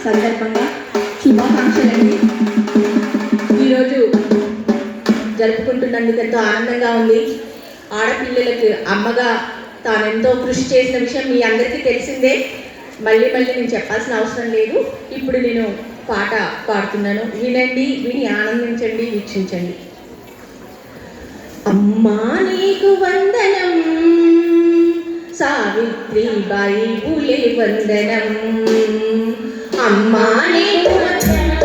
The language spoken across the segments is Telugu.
సందర్భంగా శుభాకాంక్షలండి. ఈరోజు జరుపుకుంటున్నందుకు ఎంతో ఆనందంగా ఉంది. ఆడపిల్లలకు అమ్మగా తానెంతో కృషి చేసిన విషయం మీ అందరికీ తెలిసిందే. మళ్ళీ నేను చెప్పాల్సిన అవసరం లేదు. ఇప్పుడు నేను పాట పాడుతున్నాను, వినండి, విని ఆనందించండి, వీక్షించండి. అమ్మా నీకు వందనం, సావిత్రిబాయి పూలే వందనం. అమ్మా నీకు వందనం,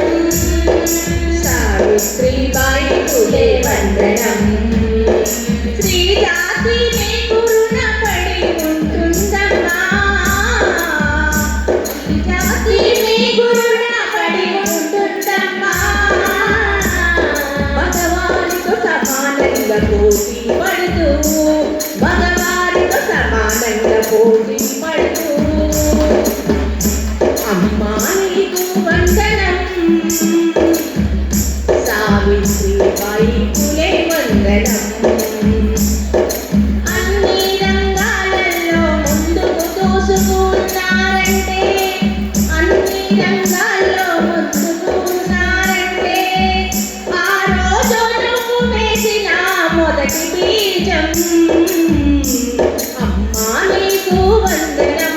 సావిత్రిబాయి పూలే వందనం. శ్రీ జాతి నీ గురున పడి ఉంటుందమ్మా, శ్రీ జాతి నీ గురున పడి ఉంటుందమ్మా. భగవానితో సమానంగా పోటీ పడుతూ, భగవానితో సమానంగా పోటీ పడుతూ, అమ్మా నీకు వందనం, సావిత్రిబాయి పూలే వందనం. అన్ని రంగాలలో ముందుకు దూసుకున్నారంటే, అన్ని రంగాల్లో ముందుకు ఉన్నారంటే, ఆ రోజు నువ్వు వేసిన మొదటి బీజం. అమ్మా నీకు వందనం.